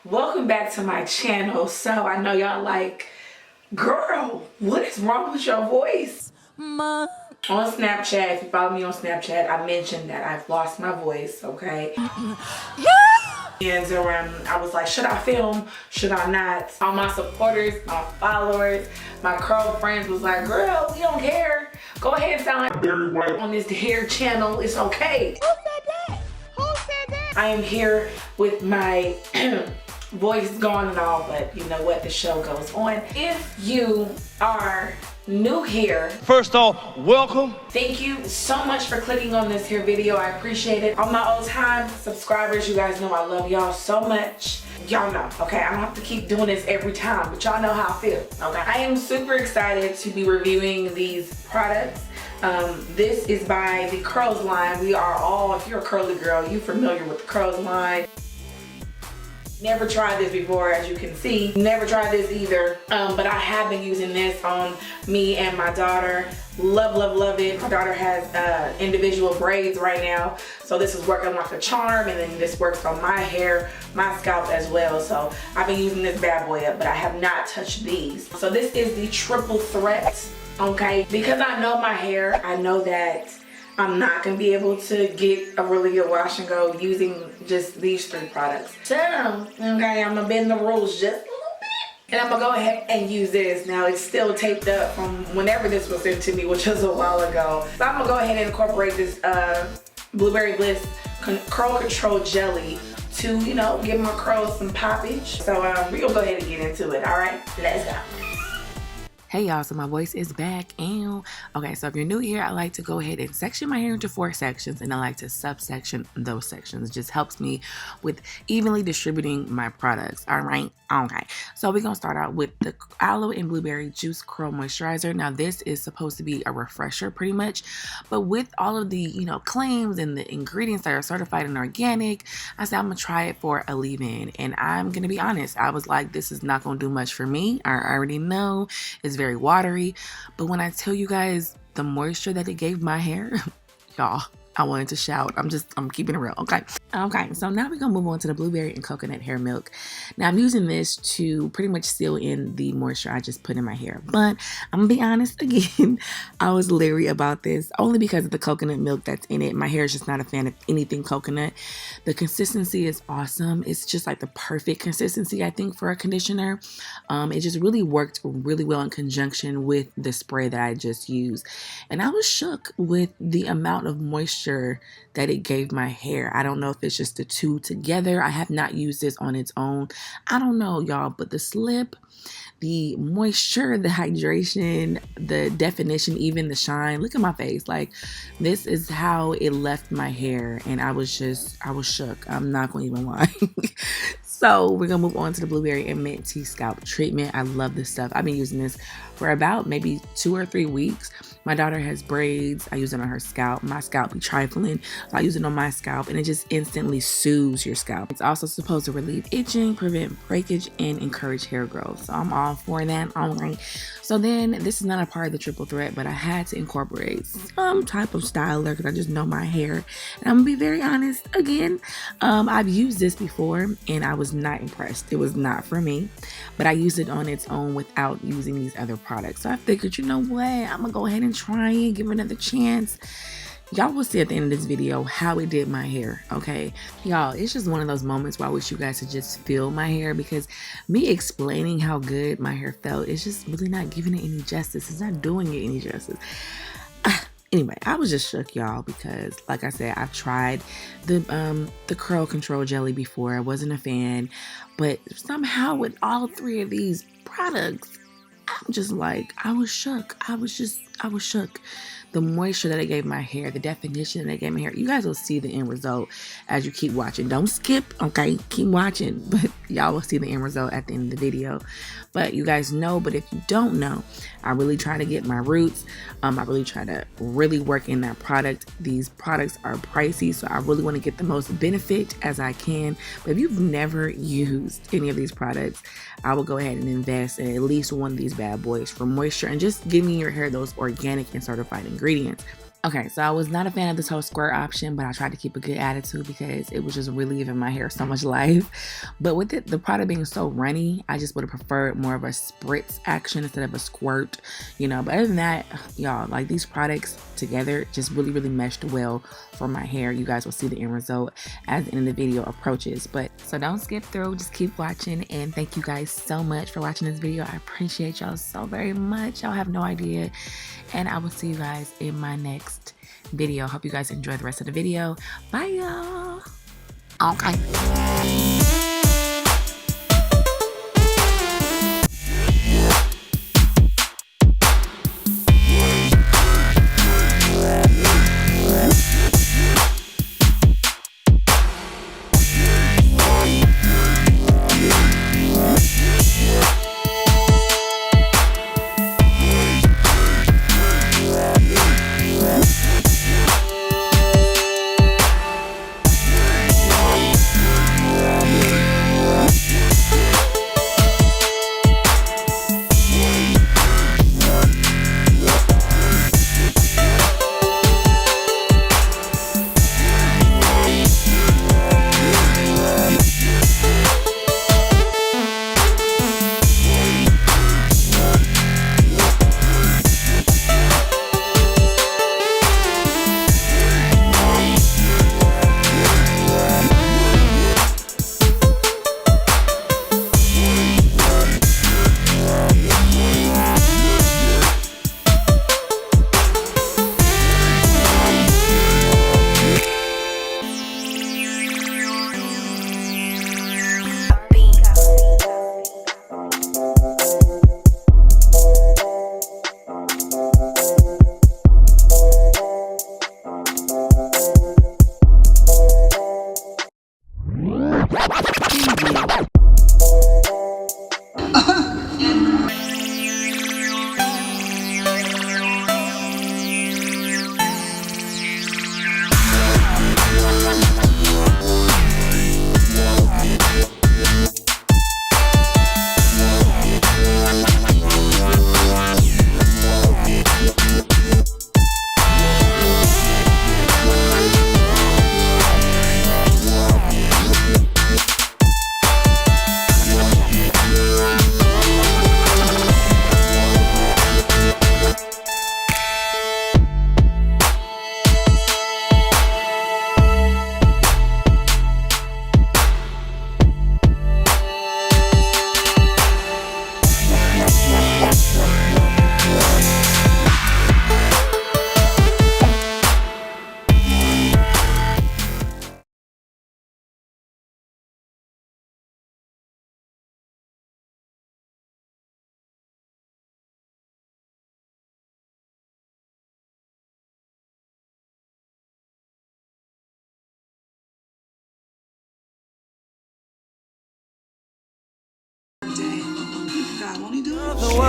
Welcome back to my channel. So I know y'all like, girl, what is wrong with your voice? On Snapchat, if you follow me on Snapchat, I mentioned that I've lost my voice, okay? And I was like, should I film? Should I not? All my supporters, my followers, my curl friends was like, girl, we don't care. Go ahead and sound like Barry White on this hair channel. It's okay. Who said that? Who said that? I am here with my voice gone and all, but you know what? The show goes on. If you are new here, first off, welcome. Thank you so much for clicking on this here video. I appreciate it. All my old time subscribers, you guys know I love y'all so much. Y'all know, okay? I don't have to keep doing this every time, but y'all know how I feel, okay? I am super excited to be reviewing these products. This is by the Curls line. We are all, if you're a curly girl, you familiar with the Curls line. Never tried this before, as you can see. Never tried this either, but I have been using this on me and my daughter. Love, love, love it. My daughter has individual braids right now, so this is working like a charm, and then this works on my hair, my scalp as well. So I've been using this bad boy up, but I have not touched these. So this is the triple threat, okay? Because I know my hair, I know that I'm not gonna be able to get a really good wash and go using just these three products. So, okay, I'm gonna bend the rules just a little bit. And I'm gonna go ahead and use this. Now it's still taped up from whenever this was sent to me, which was a while ago. So I'm gonna go ahead and incorporate this Blueberry Bliss Curl Control Jelly to, you know, give my curls some poppage. So we're gonna go ahead and get into it, all right? Let's go. Hey y'all, so my voice is back. Okay, so if you're new here, I like to go ahead and section my hair into 4 sections, and I like to subsection those sections. It just helps me with evenly distributing my products. All right, okay. So we're gonna start out with the Aloe and Blueberry Juice Curl Moisturizer. Now this is supposed to be a refresher pretty much, but with all of the, you know, claims and the ingredients that are certified and organic, I said I'm gonna try it for a leave-in. And I'm gonna be honest, I was like, this is not gonna do much for me. I already know it's very watery, but when I tell you guys the moisture that it gave my hair, y'all, I wanted to shout. I'm keeping it real. Okay, so now we're gonna move on to the blueberry and coconut hair milk. Now I'm using this to pretty much seal in the moisture I just put in my hair, but I'm gonna be honest again, I was leery about this only because of the coconut milk that's in it. My hair is just not a fan of anything coconut. The consistency is awesome. It's just like the perfect consistency, I think, for a conditioner. It just really worked really well in conjunction with the spray that I just used, and I was shook with the amount of moisture that it gave my hair. I don't know if it's just the two together. I have not used this on its own. I don't know, y'all, but the slip, the moisture, the hydration, the definition, even the shine. Look at my face. Like, this is how it left my hair, and I was shook. I'm not gonna even lie. So we're gonna move on to the Blueberry and Minty Scalp Treatment. I love this stuff. I've been using this for about maybe 2 or 3 weeks. My daughter has braids. I use it on her scalp. My scalp be trifling, so I use it on my scalp, and it just instantly soothes your scalp. It's also supposed to relieve itching, prevent breakage, and encourage hair growth. So I'm all for that. All right. So then, this is not a part of the triple threat, but I had to incorporate some type of styler because I just know my hair. And I'm gonna be very honest again. I've used this before, and I was not impressed. It was not for me, but I used it on its own without using these other products. So I figured, you know what? I'm gonna go ahead and try it, give it another chance. Y'all will see at the end of this video how it did my hair, okay? Y'all, it's just one of those moments where I wish you guys could just feel my hair, because me explaining how good my hair felt, it's just really not giving it any justice. It's not doing it any justice. Anyway, I was just shook, y'all, because like I said, I've tried the curl control jelly before. I wasn't a fan, but somehow with all 3 of these products, I'm just like, I was shook. I was shook. The moisture that it gave my hair, the definition that it gave my hair. You guys will see the end result as you keep watching. Don't skip, okay? Keep watching, but y'all will see the end result at the end of the video. But you guys know, but if you don't know, I really try to get my roots. I really try to really work in that product. These products are pricey, so I really want to get the most benefit as I can. But if you've never used any of these products, I will go ahead and invest in at least one of these bad boys for moisture and just giving your hair those organic and certified ingredients. Okay, so I was not a fan of this whole squirt option, but I tried to keep a good attitude because it was just really giving my hair so much life. But with the product being so runny, I just would have preferred more of a spritz action instead of a squirt, you know. But other than that, y'all, like these products together just really meshed well for my hair. You guys will see the end result as the end of the video approaches. But so don't skip through, just keep watching, and thank you guys so much for watching this video. I appreciate y'all so very much. Y'all have no idea. And I will see you guys in my next video. Hope you guys enjoy the rest of the video. Bye, y'all. Okay. God only do it.